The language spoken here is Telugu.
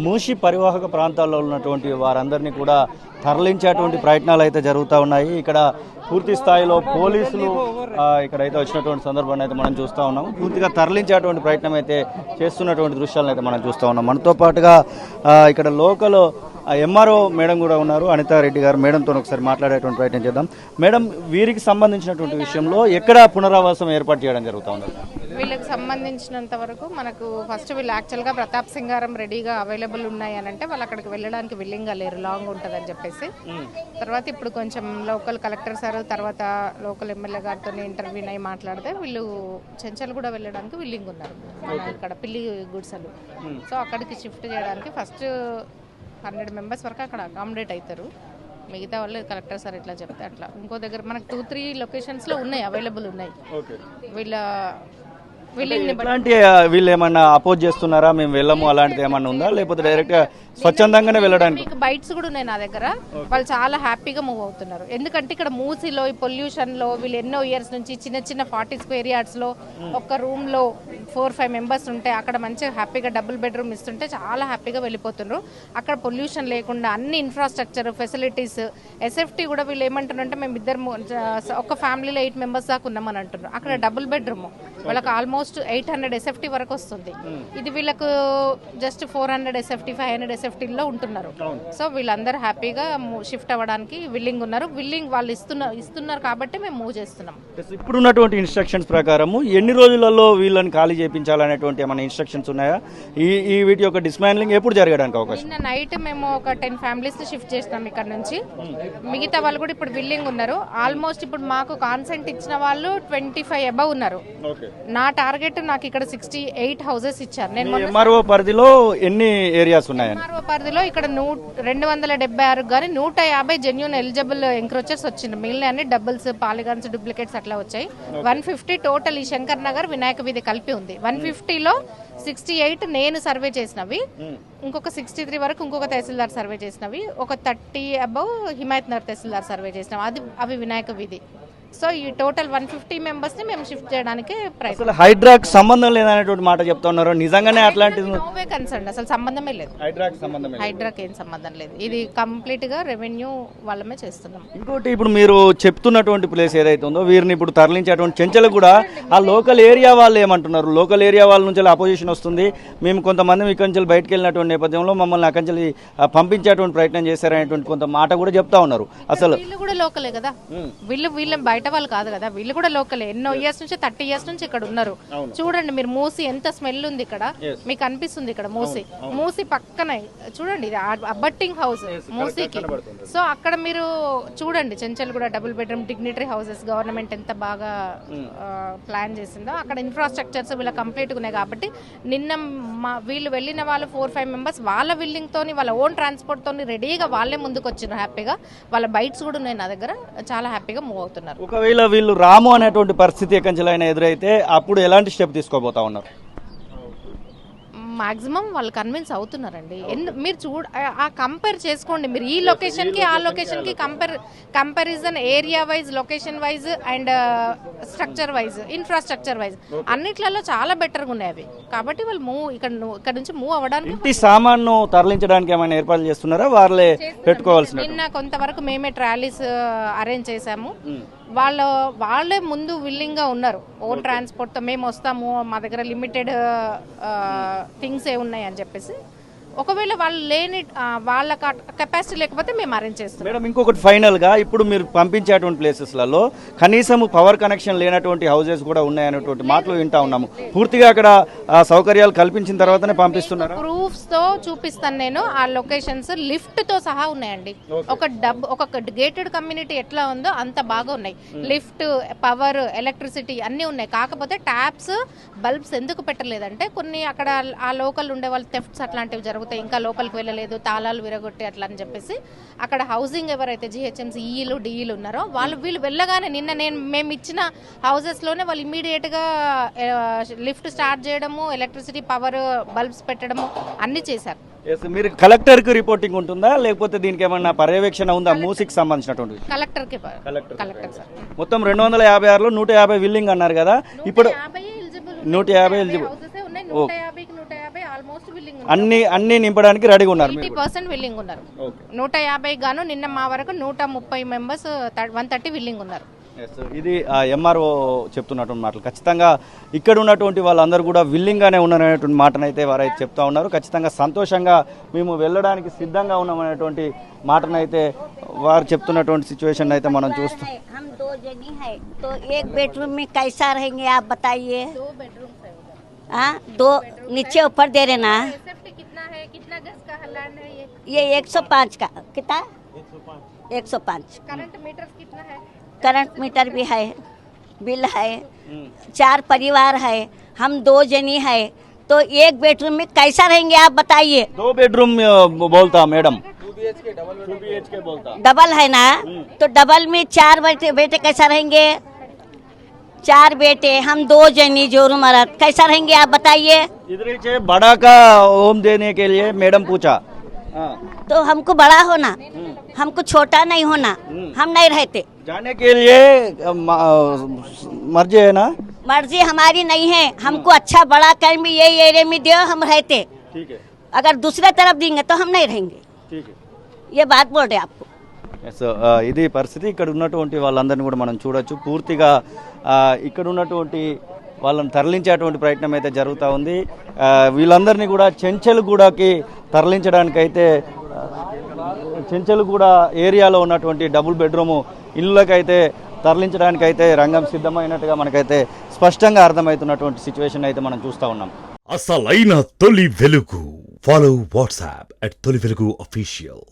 మూసి పరివాహక ప్రాంతాల్లో ఉన్నటువంటి వారందరినీ కూడా తరలించేటువంటి ప్రయత్నాలు అయితే జరుగుతూ ఉన్నాయి. ఇక్కడ పూర్తి స్థాయిలో పోలీసులు ఇక్కడైతే వచ్చినటువంటి సందర్భాన్ని అయితే మనం చూస్తూ ఉన్నాం. పూర్తిగా తరలించేటువంటి ప్రయత్నం అయితే చేస్తున్నటువంటి దృశ్యాలను అయితే మనం చూస్తూ ఉన్నాం. మనతో పాటుగా ఇక్కడ లోకల్ ఎంఆర్ఓ మేడం కూడా ఉన్నారు, అనితారెడ్డి గారు. మేడంతో ఒకసారి మాట్లాడేటువంటి ప్రయత్నం చేద్దాం. మేడం, వీరికి సంబంధించినటువంటి విషయంలో ఎక్కడ పునరావాసం ఏర్పాటు చేయడం జరుగుతూ ఉంది? వీళ్ళకి సంబంధించినంత వరకు మనకు ఫస్ట్ వీళ్ళు యాక్చువల్గా ప్రతాప్ సింగారం రెడీగా అవైలబుల్ ఉన్నాయి అని అంటే వాళ్ళు అక్కడికి వెళ్ళడానికి విల్లింగ్గా లేరు, లాంగ్ ఉంటుంది అని చెప్పేసి. తర్వాత ఇప్పుడు కొంచెం లోకల్ కలెక్టర్ సార్ తర్వాత లోకల్ ఎమ్మెల్యే గారితో ఇంటర్వ్యూ అయి మాట్లాడితే వీళ్ళు చెంచల్ కూడా వెళ్ళడానికి విల్లింగ్ ఉన్నారు. ఇక్కడ పిల్లి గుడిసెలు, సో అక్కడికి షిఫ్ట్ చేయడానికి ఫస్ట్ 100 మెంబర్స్ వరకు అక్కడ అకామిడేట్ అవుతారు. మిగతా వాళ్ళు కలెక్టర్ సార్ ఇట్లా చెప్తే అట్లా ఇంకో దగ్గర మనకు 2-3 లొకేషన్స్లో ఉన్నాయి, అవైలబుల్ ఉన్నాయి. వీళ్ళు ఏమన్నా అపోజ్ చేస్తున్నారా, మేము వెళ్ళము అలాంటిది ఏమన్నా ఉందా, లేకపోతే డైరెక్ట్ గా స్వచ్ఛందంగానే వెళ్ళడానికి? బైట్స్ కూడా ఉన్నాయి నా దగ్గర. వాళ్ళు చాలా హ్యాపీగా మూవ్ అవుతున్నారు. ఎందుకంటే ఇక్కడ మూసీలో ఈ పొల్యూషన్ లో వీళ్ళు ఎన్నో ఇయర్స్ నుంచి చిన్న చిన్న 40 స్క్వేర్ యార్డ్స్ లో ఒక రూమ్ లో 4-5 మెంబర్స్ ఉంటే అక్కడ మంచిగా హ్యాపీగా డబుల్ బెడ్రూమ్ ఇస్తుంటే చాలా హ్యాపీగా వెళ్ళిపోతున్నారు. అక్కడ పొల్యూషన్ లేకుండా అన్ని ఇన్ఫ్రాస్ట్రక్చర్ ఫెసిలిటీస్, ఎస్ఎఫ్టీ కూడా వీళ్ళు ఏమంటున్నారంటే మేము ఇద్దరు ఒక ఫ్యామిలీలో 8 మెంబర్స్ దాకా ఉన్నామని అంటున్నారు. అక్కడ డబుల్ బెడ్రూమ్ వాళ్ళకి ఆల్మోస్ట్ 800 ఎస్ఎఫ్టీ వరకు వస్తుంది. ఇది వీళ్ళకు జస్ట్ 400 ఎస్ఎఫ్టీ 500 ఎస్ఎఫ్టీలో ఉంటున్నారు. సో వీళ్ళందరూ హ్యాపీగా షిఫ్ట్ అవ్వడానికి విల్లింగ్ ఉన్నారు. విల్లింగ్ వాళ్ళు ఇస్తున్నారు కాబట్టి మేము మూవ్ చేస్తున్నాం. ఇప్పుడు ఉన్నటువంటి ఇన్స్ట్రక్షన్స్ ప్రకారం ఎన్ని రోజులలో వీళ్ళని ఖాళీ చేయించాలనేటువంటి ఏమైనా ఇన్స్ట్రక్షన్స్ ఉన్నాయా? ఈ వీటి యొక్క డిస్మాండ్లింగ్ ఎప్పుడు జరగడానికి అవకాశం? నిన్న నైట్ మేము ఒక 10 ఫ్యామిలీస్ షిఫ్ట్ చేసినాం ఇక్కడ నుంచి. మిగతా వాళ్ళు కూడా ఇప్పుడు విల్లింగ్ ఉన్నారు. ఆల్మోస్ట్ ఇప్పుడు మాకు కాన్సెంట్ ఇచ్చిన వాళ్ళు 25 అబవ్ ఉన్నారు. నా టార్గెట్ నాకు ఇక్కడ 68 హౌసెస్ ఇచ్చారు. నేను ఎంఆర్ఓ పరిధిలో ఎన్ని ఏరియాస్ ఉన్నాయి? ఎంఆర్ఓ పరిధిలో ఇక్కడ 276 కానీ 150 జెన్యూన్ ఎలిజిబుల్ ఎంక్రోచర్స్ వచ్చింది. మిగిలిన అన్ని డబుల్స్, పాలిగాన్స్, డూప్లికేట్స్ అట్లా వచ్చాయి. 150 టోటల్ ఈ శంకర్ నగర్ వినాయక వీధి కలిపి ఉంది. 150లో 68 నేను సర్వే చేసినవి, ఇంకొక 63 వరకు ఇంకొక తహసీల్దార్ సర్వే చేసినవి, ఒక 30 అబౌవ్ హిమాయత్ నగర్ తహసీల్దార్ సర్వే చేసినవి, అవి వినాయక వీధి. సో ఈ టోటల్ 150 మెంబర్స్ ని మేము షిఫ్ట్ చేయడానికి ప్రయత్నం. హైడ్రాక్ సంబంధం లేదనేటువంటి మాట చెప్తున్నారు, నిజంగానే అట్లాంటిది? నోవే కన్సర్న్, అసలు సంబంధమే లేదు. హైడ్రాక్ ఏం సంబంధం లేదు. ఇది కంప్లీట్ గా రెవెన్యూ వాళ్ళమే చేస్తున్నాం. ఇంకోటి, ఇప్పుడు మీరు చెప్తున్నటువంటి ప్లేస్ ఏదైతే ఉందో వీరిని ఇప్పుడు తరలించేటువంటి చెంచలకు కూడా ఆ లోకల్ ఏరియా వాళ్ళు ఏమంటున్నారు? లోకల్ ఏరియా వాళ్ళ నుంచి అపోజిషన్ వస్తుంది, మేము కొంతమంది ఇక్కడి నుంచి బయటకు వెళ్ళినటువంటి నేపథ్యంలో మమ్మల్ని అక్కడి నుంచి పంపించేటువంటి ప్రయత్నం చేశారనేటువంటి కొంత మాట కూడా చెప్తా ఉన్నారు. అసలు వీళ్ళు కూడా లోకలే కదా, వీళ్ళు బయట వాళ్ళు కాదు కదా, వీళ్ళు కూడా లోకలే. ఎన్నో ఇయర్స్ నుంచి 30 ఇయర్స్ నుంచి ఇక్కడ ఉన్నారు. చూడండి మీరు, మూసి ఎంత స్మెల్ ఉంది ఇక్కడ, మీకు అనిపిస్తుంది ఇక్కడ మూసి పక్కన చూడండి, ఇది అబ్బట్టింగ్ హౌస్ మూసీకి. సో అక్కడ మీరు చూడండి, చెంచల్ కూడా double bedroom dignitary houses government ఎంత బాగా ప్లాన్ చేసిందో. అక్కడ ఇన్ఫ్రాస్ట్రక్చర్స్ వీళ్ళ కంప్లీట్గా ఉన్నాయి కాబట్టి నిన్న వీళ్ళు వెళ్ళిన వాళ్ళు 4-5 మెంబర్స్ వాళ్ళ విల్లింగ్ తోని, వాళ్ళ ఓన్ ట్రాన్స్పోర్ట్ తోని రెడీగా వాళ్ళే ముందుకు వచ్చినారు. హ్యాపీగా వాళ్ళ బైట్స్ కూడా ఉన్నాయి నా దగ్గర, చాలా హ్యాపీగా మూవ్ అవుతున్నారు. ఒకవేళ వీళ్ళు రాము అనేటువంటి పరిస్థితి ఎక్కడికైనా ఎదురైతే అప్పుడు ఎలాంటి స్టెప్ తీసుకోబోతా ఉన్నారు? మాక్సిమం వాళ్ళు కన్విన్స్ అవుతున్నారండి. మీరు ఆ కంపేర్ చేసుకోండి, మీరు ఈ లొకేషన్ కి ఆ లొకేషన్ కి comparison area wise, location wise and structure wise, infrastructure wise అన్నిట్లలో చాలా బెటర్గా ఉన్నాయి అవి. కాబట్టి వాళ్ళు ఇక్కడ నుంచి మూవ్ అవ్వడానికి. ఇంటి సామాను తరలించడానికి ఏమైనా ఏర్పాట్లు చేస్తున్నారా? వాళ్ళే పెట్టుకోవాల్సిన? నిన్న కొంతవరకు మేమే ట్రాలీస్ అరేంజ్ చేసాము. వాళ్ళే ముందు విల్లింగ్ గా ఉన్నారు. ఓన్ ట్రాన్స్పోర్ట్ తో మేము వస్తాము, మా దగ్గర లిమిటెడ్ థింగ్స్ ఏ ఉన్నాయి అని చెప్పేసి. ఒకవేళ వాళ్ళు లేని వాళ్ళ కెపాసిటీ లేకపోతే మేము అరేంజ్ చేస్తాం. మేడం, ఇంకొకటి ఫైనల్ గా, ఇప్పుడు మీరు పంపించేటువంటి ప్లేసెస్లలో కనీసం పవర్ కనెక్షన్ లేనటువంటి హౌసెస్ కూడా ఉన్నాయనేటువంటి మాటలు వింటా ఉన్నాము. పూర్తిగా అక్కడ సౌకర్యాలు కల్పించిన తర్వాతనే పంపిస్తున్నారు? ప్రూఫ్స్ తో చూపిస్తాను నేను. ఆ లొకేషన్స్ లిఫ్ట్ తో సహా ఉన్నాయండి. ఒక గేటెడ్ కమ్యూనిటీ ఎట్లా ఉందో అంత బాగా ఉన్నాయి. లిఫ్ట్, పవర్, ఎలక్ట్రిసిటీ అన్ని ఉన్నాయి. కాకపోతే ట్యాప్స్, బల్బ్స్ ఎందుకు పెట్టలేదంటే కొన్ని అక్కడ ఆ లోకల్ ఉండే వాళ్ళు థెఫ్ట్స్ అట్లాంటివి జరుగుతాయి, ఇంకా లోపలికి వెళ్ళలేదు, తాళాలు విరగొట్టి అట్లా అని చెప్పేసి. అక్కడ హౌసింగ్ ఎవరైతే జిహెచ్ఎంసీ ఈలు డిఈలు ఉన్నారో వీళ్ళు వెళ్ళగానే నిన్న మేము ఇచ్చిన హౌసెస్ లోనే వాళ్ళు ఇమీడియట్ గా లిఫ్ట్ స్టార్ట్ చేయడము, ఎలక్ట్రిసిటీ, పవర్, బల్బ్స్ పెట్టడము అన్ని చేశారు. మీరు కలెక్టర్ కి రిపోర్టింగ్ ఉంటుందా, లేకపోతే దీనికి ఏమన్నా పర్యవేక్షణ ఉందా? మూసీకి సంబంధించినటువంటి కలెక్టర్ సార్. మొత్తం 256లో 150 విల్లింగ్ అన్నారు కదా, ఇప్పుడు 150 ఎలిజిబుల్. ఆల్మోస్ట్ అన్ని నింపడానికి రెడీగా ఉన్నారు మీరు 80% విల్లింగ్ ఉన్నారు. 150 గాను నిన్న మా వరకు 130 మెంబర్స్ 130 విల్లింగ్ ఉన్నారు. ఇది ఎంఆర్ఓ చెప్తున్నటువంటి మాటలు. ఖచ్చితంగా ఇక్కడ ఉన్నటువంటి వాళ్ళందరూ కూడా విల్లింగ్గానే ఉన్నారనేటువంటి మాటనైతే వారైతే చెప్తా ఉన్నారు. ఖచ్చితంగా సంతోషంగా మేము వెళ్ళడానికి సిద్ధంగా ఉన్నామనేటువంటి మాటనైతే వారు చెప్తున్నటువంటి సిచ్యువేషన్ అయితే మనం చూస్తాం. हम 2 जनी है तो एक बेडरूम में कैसा रहेंगे आप बताइए. 2 बेडरूम्स है उधर. हाँ 2 नीचे ऊपर दे रहे ना. सेफ्टी कितना है, कितना गज का लैंड है ये? ये 105 का कितना 105. करंट मीटर्स कितना है? करंट मीटर भी है, बिल है, 4 परिवार है, हम 2 जनी है तो एक बेडरूम में कैसा रहेंगे आप बताइए. 2 बेडरूम बोलता मैडम, 2 BHK बोलता. डबल है ना तो डबल में 4 बेटे कैसा रहेंगे. 4 बेटे हम 2 जनी जोरू मरद कैसा रहेंगे आप बताइए. इधर से बड़ा का होम देने के लिए मैडम पूछा. तो हमको बड़ा होना, हमको छोटा नहीं होना, हम नहीं रहते. जाने के लिए मर्जी है ना. मर्जी हमारी नहीं है, हमको अच्छा बड़ा कहीं भी ये एरिया में दियो हम रहते. ठीक है, अगर दूसरे तरफ देंगे तो हम नहीं रहेंगे. ठीक है. ये बात बोल रहे आपको. సో ఇది పరిస్థితి. ఇక్కడ ఉన్నటువంటి వాళ్ళందరినీ కూడా మనం చూడొచ్చు. పూర్తిగా ఇక్కడ ఉన్నటువంటి వాళ్ళని తరలించేటువంటి ప్రయత్నం అయితే జరుగుతూ ఉంది. వీళ్ళందరినీ కూడా చెంచల్గూడకి తరలించడానికైతే చెంచల్గూడ ఏరియాలో ఉన్నటువంటి డబుల్ బెడ్రూమ్ ఇళ్ళకైతే తరలించడానికైతే రంగం సిద్ధమైనట్టుగా మనకైతే స్పష్టంగా అర్థమవుతున్నటువంటి సిచ్యువేషన్ అయితే మనం చూస్తూ ఉన్నాం. అసలైన తొలి వెలుగు. ఫాలో వాట్సాప్ @తొలి వెలుగు అఫీషియల్.